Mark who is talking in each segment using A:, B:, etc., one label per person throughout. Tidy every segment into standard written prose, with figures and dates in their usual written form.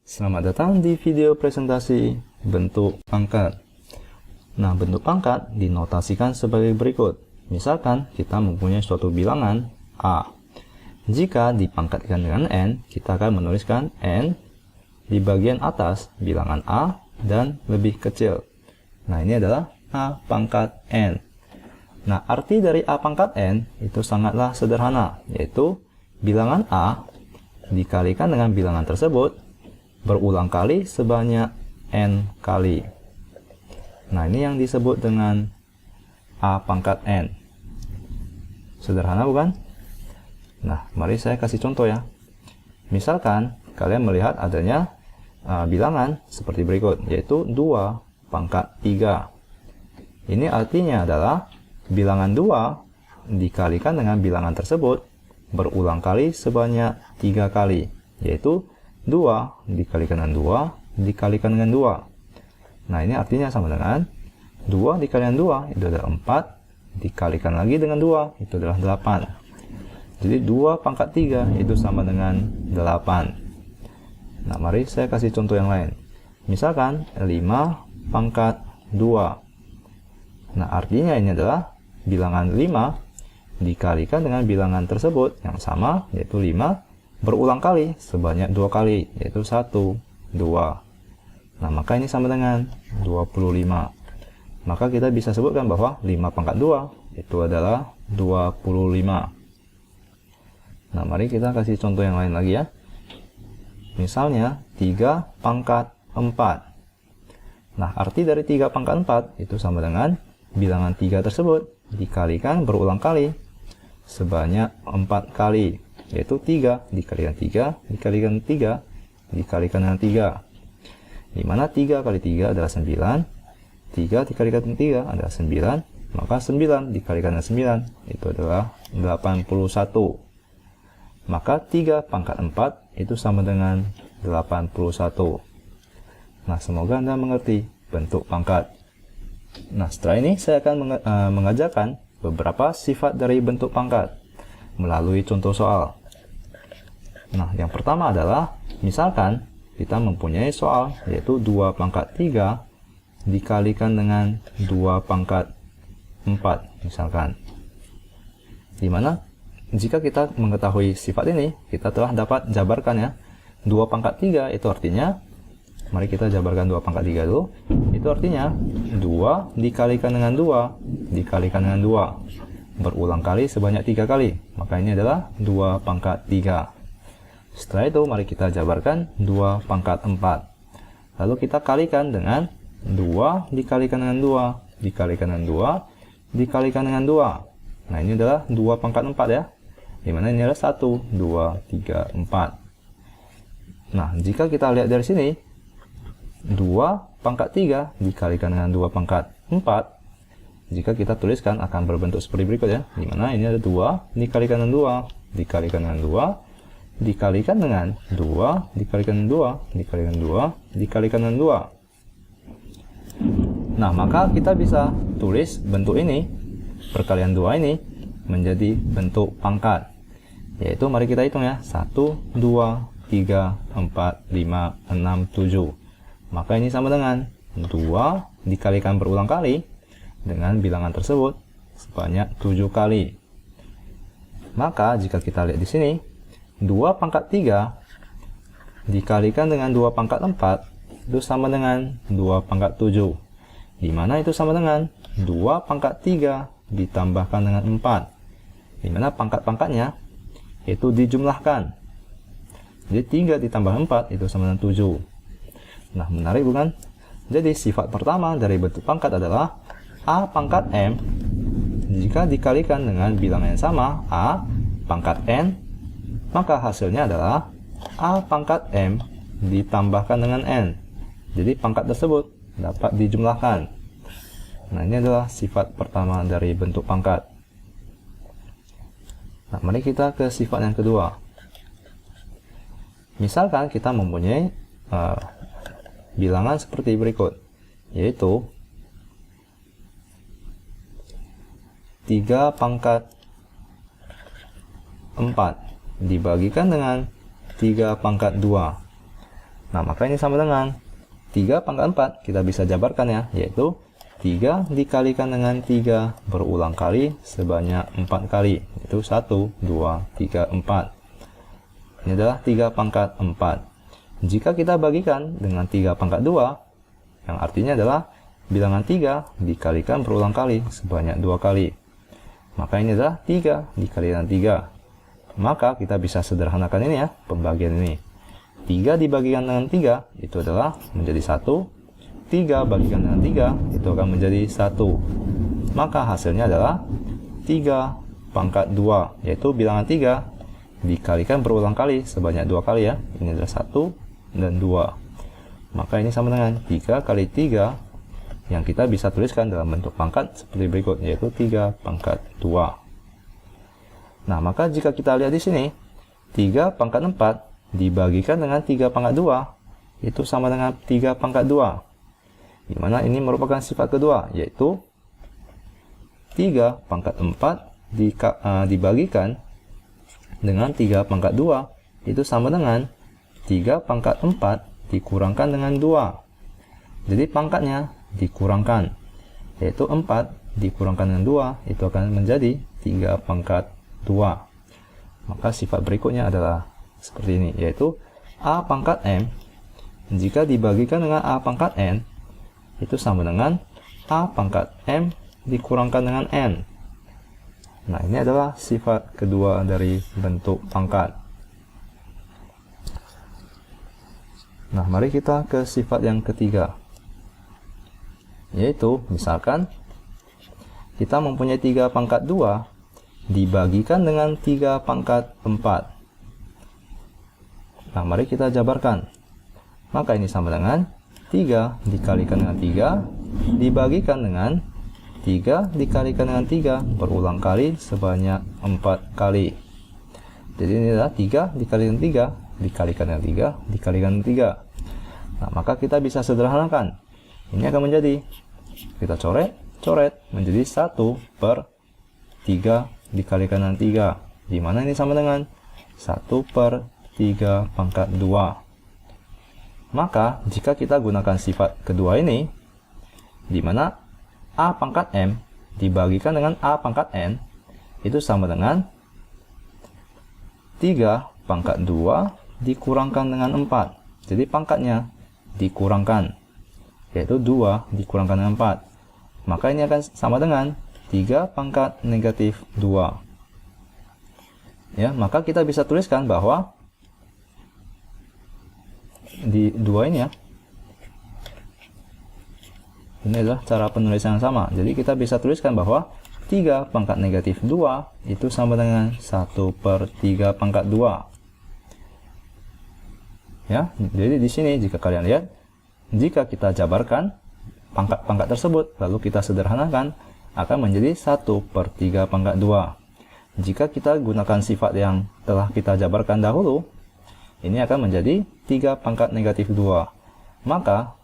A: Selamat datang di video presentasi bentuk pangkat. Nah, bentuk pangkat dinotasikan sebagai berikut. Misalkan kita mempunyai suatu bilangan A. Jika dipangkatkan dengan N, kita akan menuliskan N di bagian atas bilangan A dan lebih kecil. Nah, ini adalah A pangkat N. Nah, arti dari A pangkat N itu sangatlah sederhana, yaitu bilangan A dikalikan dengan bilangan tersebut berulang kali sebanyak N kali. Nah, ini yang disebut dengan A pangkat N. Sederhana bukan? Nah, mari saya kasih contoh ya. Misalkan kalian melihat adanya bilangan seperti berikut, yaitu 2 pangkat 3. Ini artinya adalah bilangan 2 dikalikan dengan bilangan tersebut berulang kali sebanyak 3 kali, yaitu 2 dikalikan dengan 2 dikalikan dengan 2. Nah, ini artinya sama dengan 2 dikalikan 2 itu adalah 4, dikalikan lagi dengan 2 itu adalah 8. Jadi 2 pangkat 3 itu sama dengan 8. Nah, mari saya kasih contoh yang lain. Misalkan 5 pangkat 2. Nah, artinya ini adalah bilangan 5 dikalikan dengan bilangan tersebut yang sama, yaitu 5 berulang kali sebanyak 2 kali, yaitu 1, 2. Nah, maka ini sama dengan 25. Maka kita bisa sebutkan bahwa 5 pangkat 2 itu adalah 25. Nah, mari kita kasih contoh yang lain lagi ya. Misalnya 3 pangkat 4. Nah, arti dari 3 pangkat 4 itu sama dengan bilangan 3 tersebut dikalikan berulang kali sebanyak 4 kali, yaitu 3 dikalikan 3 dikalikan 3 dikalikan dengan 3, dimana 3 kali 3 adalah 9, 3 dikalikan 3 adalah 9, maka 9 dikalikan dengan 9 itu adalah 81. Maka 3 pangkat 4 itu sama dengan 81. Nah, semoga Anda mengerti bentuk pangkat. Nah, setelah ini saya akan mengajarkan beberapa sifat dari bentuk pangkat melalui contoh soal. Nah, yang pertama adalah misalkan kita mempunyai soal yaitu 2 pangkat 3 dikalikan dengan 2 pangkat 4 misalkan. Dimana jika kita mengetahui sifat ini, kita telah dapat jabarkan ya. 2 pangkat 3 itu artinya, mari kita jabarkan 2 pangkat 3 dulu. Itu artinya 2 dikalikan dengan 2 dikalikan dengan 2 berulang kali sebanyak 3 kali. Maka ini adalah 2 pangkat 3. Setelah itu mari kita jabarkan 2 pangkat 4. Lalu kita kalikan dengan 2 dikalikan dengan 2 dikalikan dengan 2 dikalikan dengan 2. Nah, ini adalah 2 pangkat 4 ya. Dimana ini adalah 1, 2, 3, 4. Nah, jika kita lihat dari sini, 2 pangkat 3 dikalikan dengan 2 pangkat 4, jika kita tuliskan akan berbentuk seperti berikut ya. Dimana ini ada 2 dikalikan dengan 2 dikalikan dengan 2 dikalikan dengan 2 dikalikan dengan 2 dikalikan dengan 2 dikalikan dengan 2. Nah, maka kita bisa tulis bentuk ini, perkalian 2 ini menjadi bentuk pangkat. Yaitu mari kita hitung ya. 1, 2, 3, 4, 5, 6, 7. Maka ini sama dengan 2 dikalikan berulang kali dengan bilangan tersebut sebanyak 7 kali. Maka jika kita lihat di sini, 2 pangkat 3 dikalikan dengan 2 pangkat 4 itu sama dengan 2 pangkat 7. Dimana itu sama dengan 2 pangkat 3 ditambahkan dengan 4. Dimana pangkat-pangkatnya itu dijumlahkan. Jadi 3 ditambah 4 itu sama dengan 7. Nah, menarik bukan? Jadi sifat pertama dari bentuk pangkat adalah A pangkat M jika dikalikan dengan bilangan yang sama A pangkat N, maka hasilnya adalah A pangkat M ditambahkan dengan N. Jadi pangkat tersebut dapat dijumlahkan. Nah, ini adalah sifat pertama dari bentuk pangkat. Nah, mari kita ke sifat yang kedua. Misalkan kita mempunyai bilangan seperti berikut, yaitu 3 pangkat 4 dibagikan dengan 3 pangkat 2. Nah, maka ini sama dengan 3 pangkat 4. Kita bisa jabarkan ya, yaitu 3 dikalikan dengan 3 berulang kali sebanyak 4 kali. Itu 1, 2, 3, 4. Ini adalah 3 pangkat 4. Jika kita bagikan dengan 3 pangkat 2, yang artinya adalah bilangan 3 dikalikan berulang kali sebanyak 2 kali. Maka ini adalah 3 dikalikan 3. Maka kita bisa sederhanakan ini ya, pembagian ini. 3 dibagikan dengan 3 itu adalah menjadi 1. 3 bagikan dengan 3 itu akan menjadi 1. Maka hasilnya adalah 3 pangkat 2, yaitu bilangan 3 dikalikan berulang kali sebanyak 2 kali ya. Ini adalah 1 dan 2. Maka ini sama dengan 3 kali 3 yang kita bisa tuliskan dalam bentuk pangkat seperti berikut, yaitu 3 pangkat 2. Nah, maka jika kita lihat di sini, 3 pangkat 4 dibagikan dengan 3 pangkat 2 itu sama dengan 3 pangkat 2. Di mana ini merupakan sifat kedua, yaitu 3 pangkat 4 dibagikan dengan 3 pangkat 2 itu sama dengan 3 pangkat 4 dikurangkan dengan 2. Jadi pangkatnya dikurangkan, yaitu 4 dikurangkan dengan 2 itu akan menjadi 3 pangkat 2. Maka sifat berikutnya adalah seperti ini, yaitu A pangkat M jika dibagikan dengan A pangkat N itu sama dengan A pangkat M dikurangkan dengan N. Nah, ini adalah sifat kedua dari bentuk pangkat. Nah, mari kita ke sifat yang ketiga, yaitu misalkan kita mempunyai 3 pangkat 2 dibagikan dengan 3 pangkat 4. Nah, mari kita jabarkan. Maka ini sama dengan 3 dikalikan dengan 3 dibagikan dengan 3 dikalikan dengan 3 berulang kali sebanyak 4 kali. Jadi ini adalah 3 dikalikan 3 dikalikan dengan 3 dikalikan dengan 3. Nah, maka kita bisa sederhanakan. Ini akan menjadi, kita coret menjadi 1 per 3 dikalikan dengan 3, di mana ini sama dengan 1 per 3 pangkat 2. Maka jika kita gunakan sifat kedua ini, di mana A pangkat M dibagikan dengan A pangkat N itu sama dengan 3 pangkat 2 dikurangkan dengan 4. Jadi pangkatnya dikurangkan, yaitu 2 dikurangkan dengan 4. Maka ini akan sama dengan 3 pangkat negatif 2. Ya, maka kita bisa tuliskan bahwa di 2 ini ya, ini adalah cara penulisan yang sama. Jadi kita bisa tuliskan bahwa 3 pangkat negatif 2 itu sama dengan 1 per 3 pangkat 2. Ya, jadi di sini jika kalian lihat, jika kita jabarkan pangkat-pangkat tersebut lalu kita sederhanakan, akan menjadi 1 per 3 pangkat 2. Jika kita gunakan sifat yang telah kita jabarkan dahulu, ini akan menjadi 3 pangkat negatif 2. Maka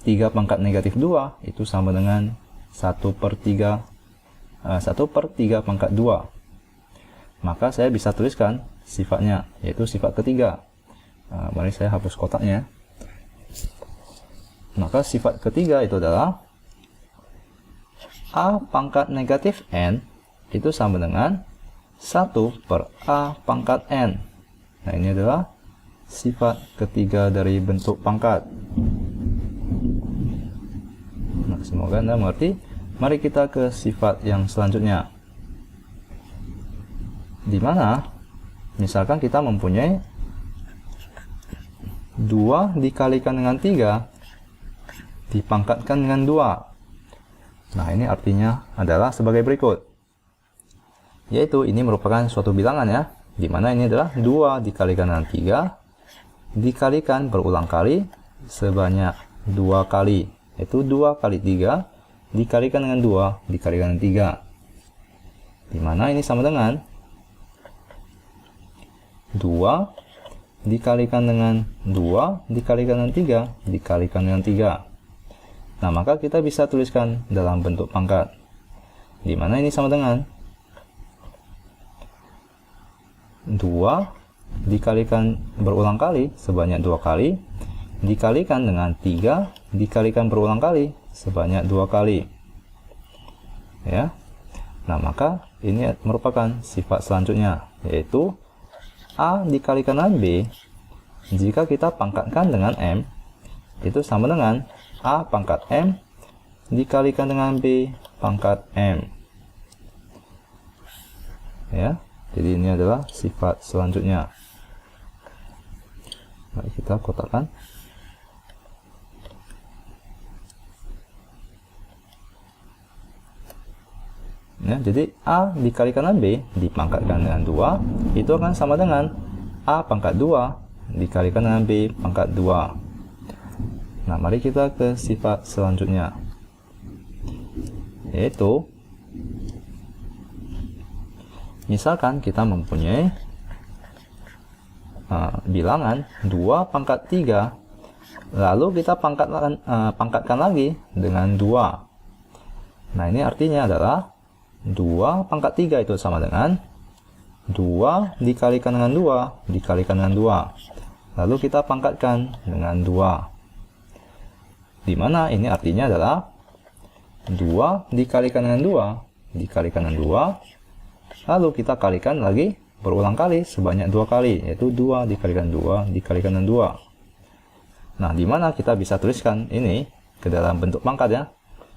A: 3 pangkat negatif 2 itu sama dengan 1 per 3 pangkat 2. Maka saya bisa tuliskan sifatnya, yaitu sifat ketiga. Mari saya hapus kotaknya. Maka sifat ketiga itu adalah A pangkat negatif N itu sama dengan 1 per A pangkat N. Nah, ini adalah sifat ketiga dari bentuk pangkat. Nah, semoga Anda mengerti. Mari kita ke sifat yang selanjutnya, di mana misalkan kita mempunyai 2 dikalikan dengan 3 dipangkatkan dengan 2. Nah, ini artinya adalah sebagai berikut, yaitu ini merupakan suatu bilangan ya, di mana ini adalah 2 dikalikan dengan 3 dikalikan berulang kali sebanyak 2 kali, yaitu 2 kali 3 dikalikan dengan 2 dikalikan dengan 3, di mana ini sama dengan 2 dikalikan dengan 2 dikalikan dengan 3 dikalikan dengan 3. Nah, maka kita bisa tuliskan dalam bentuk pangkat, di mana ini sama dengan 2 dikalikan berulang kali sebanyak 2 kali dikalikan dengan 3 dikalikan berulang kali sebanyak 2 kali. Ya. Nah, maka ini merupakan sifat selanjutnya, yaitu A dikalikan dengan B jika kita pangkatkan dengan M itu sama dengan A pangkat M dikalikan dengan B pangkat M. Ya, jadi ini adalah sifat selanjutnya. Mari kita kotakkan. Ya, jadi A dikalikan dengan B dipangkatkan dengan 2 itu akan sama dengan A pangkat 2 dikalikan dengan B pangkat 2. Nah, mari kita ke sifat selanjutnya, yaitu misalkan kita mempunyai bilangan 2 pangkat 3 lalu kita pangkatkan lagi dengan 2. Nah, ini artinya adalah 2 pangkat 3 itu sama dengan 2 dikalikan dengan 2 dikalikan dengan 2 lalu kita pangkatkan dengan 2, dimana ini artinya adalah 2 dikalikan dengan 2 dikalikan dengan 2 lalu kita kalikan lagi berulang kali sebanyak 2 kali, yaitu 2 dikalikan 2 dikalikan dengan 2. Nah, dimana kita bisa tuliskan ini ke dalam bentuk pangkat ya.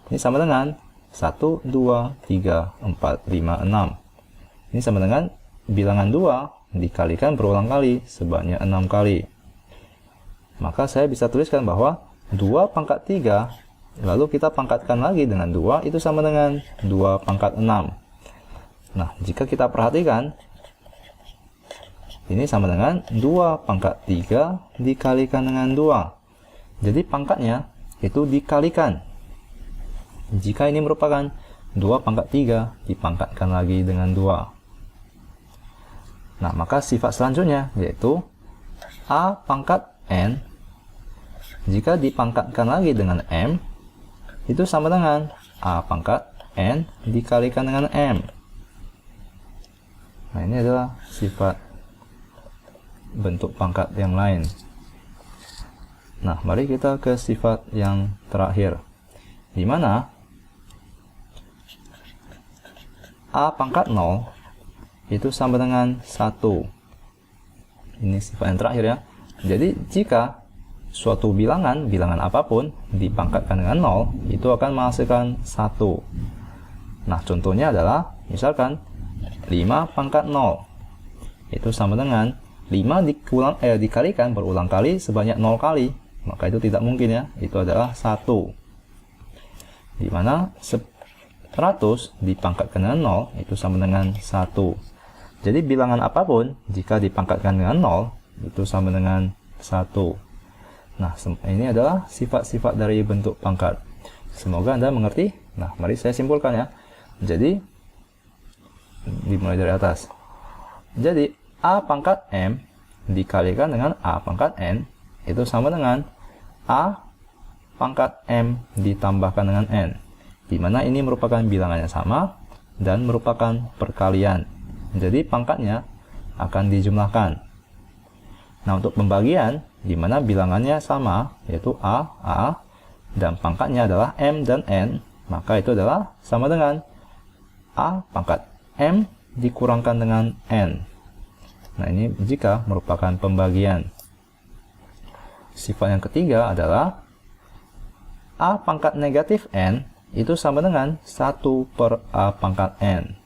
A: Ini sama dengan 1, 2, 3, 4, 5, 6. Ini sama dengan bilangan 2 dikalikan berulang kali sebanyak 6 kali. Maka saya bisa tuliskan bahwa 2 pangkat 3 lalu kita pangkatkan lagi dengan 2 itu sama dengan 2 pangkat 6. Nah, jika kita perhatikan ini sama dengan 2 pangkat 3 dikalikan dengan 2. Jadi pangkatnya itu dikalikan. Jika ini merupakan 2 pangkat 3 dipangkatkan lagi dengan 2. Nah, maka sifat selanjutnya yaitu A pangkat N jika dipangkatkan lagi dengan M itu sama dengan A pangkat N dikalikan dengan M. Nah, ini adalah sifat bentuk pangkat yang lain. Nah, mari kita ke sifat yang terakhir, di mana A pangkat 0 itu sama dengan 1. Ini sifat yang terakhir ya. Jadi jika suatu bilangan apapun dipangkatkan dengan 0 itu akan menghasilkan 1. Nah, contohnya adalah misalkan 5 pangkat 0 itu sama dengan 5 dikalikan berulang kali sebanyak 0 kali, maka itu tidak mungkin ya, itu adalah 1. Dimana 100 dipangkatkan dengan 0 itu sama dengan 1. Jadi bilangan apapun jika dipangkatkan dengan 0 itu sama dengan 1. Nah, ini adalah sifat-sifat dari bentuk pangkat. Semoga Anda mengerti. Nah, mari saya simpulkan ya. Jadi dimulai dari atas. Jadi A pangkat M dikalikan dengan A pangkat N itu sama dengan A pangkat M ditambahkan dengan N, di mana ini merupakan bilangan yang sama dan merupakan perkalian. Jadi pangkatnya akan dijumlahkan. Nah, untuk pembagian di mana bilangannya sama yaitu A dan pangkatnya adalah M dan N, maka itu adalah sama dengan A pangkat M dikurangkan dengan N. Nah, ini jika merupakan pembagian. Sifat yang ketiga adalah A pangkat negatif N itu sama dengan 1 per A pangkat N.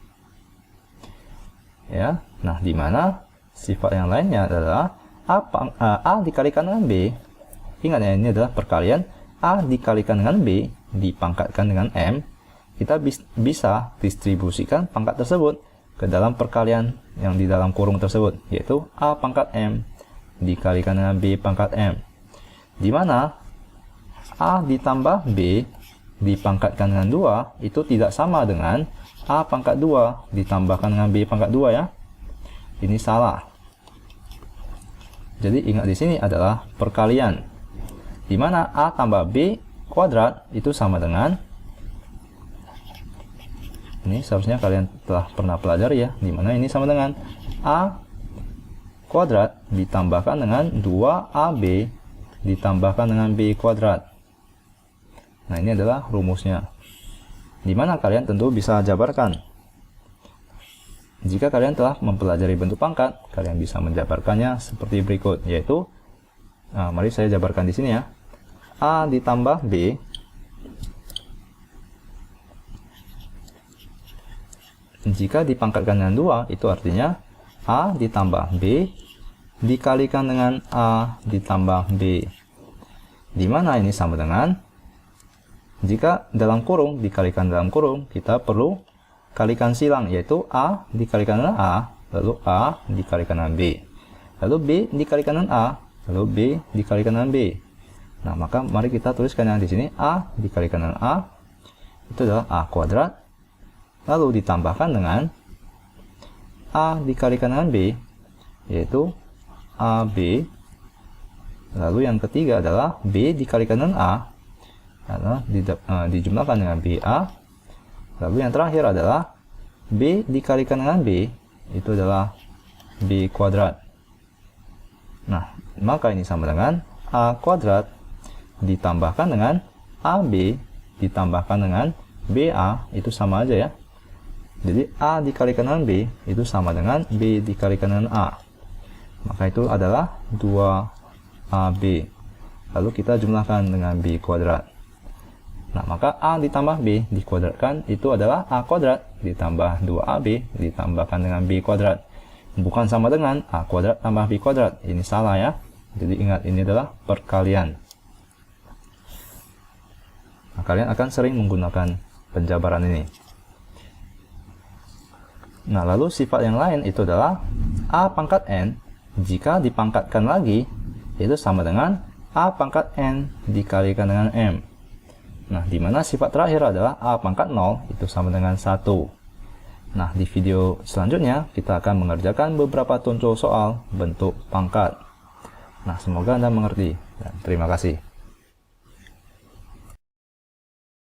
A: Ya, nah, di mana sifat yang lainnya adalah A dikalikan dengan B. Ingat ya, ini adalah perkalian. A dikalikan dengan B dipangkatkan dengan M. Kita bisa distribusikan pangkat tersebut ke dalam perkalian yang di dalam kurung tersebut, yaitu A pangkat M dikalikan dengan B pangkat M, di mana A ditambah B dipangkatkan dengan 2 itu tidak sama dengan A pangkat 2 ditambahkan dengan B pangkat 2 ya. Ini salah. Jadi ingat di sini adalah perkalian, di mana A tambah B kuadrat itu sama dengan, ini seharusnya kalian telah pernah pelajari ya, di mana ini sama dengan A kuadrat ditambahkan dengan 2AB ditambahkan dengan B kuadrat. Nah, ini adalah rumusnya. Dimana kalian tentu bisa jabarkan. Jika kalian telah mempelajari bentuk pangkat, kalian bisa menjabarkannya seperti berikut, yaitu, mari saya jabarkan di sini ya. A ditambah B jika dipangkatkan dengan 2, itu artinya A ditambah B dikalikan dengan A ditambah B. Dimana ini sama dengan, jika dalam kurung dikalikan dalam kurung, kita perlu kalikan silang, yaitu A dikalikan dengan A, lalu A dikalikan dengan B, lalu B dikalikan dengan A, lalu B dikalikan dengan B. Nah, maka mari kita tuliskan yang di sini, A dikalikan dengan A, itu adalah A kuadrat, lalu ditambahkan dengan A dikalikan dengan B, yaitu AB, lalu yang ketiga adalah B dikalikan dengan A, adalah dijumlahkan dengan BA, lalu yang terakhir adalah B dikalikan dengan B, itu adalah B kuadrat. Nah, maka ini sama dengan A kuadrat ditambahkan dengan AB ditambahkan dengan BA, itu sama aja ya. Jadi A dikalikan dengan B itu sama dengan B dikalikan dengan A. Maka itu adalah 2AB. Lalu kita jumlahkan dengan B kuadrat. Nah, maka A ditambah B dikuadratkan itu adalah A kuadrat ditambah 2AB ditambahkan dengan B kuadrat. Bukan sama dengan A kuadrat tambah B kuadrat. Ini salah ya. Jadi ingat, ini adalah perkalian. Nah, kalian akan sering menggunakan penjabaran ini. Nah, lalu sifat yang lain itu adalah A pangkat N jika dipangkatkan lagi itu sama dengan A pangkat N dikalikan dengan M. Nah, di mana sifat terakhir adalah A pangkat 0 itu sama dengan 1. Nah, di video selanjutnya kita akan mengerjakan beberapa contoh soal bentuk pangkat. Nah, semoga Anda mengerti. Dan terima kasih.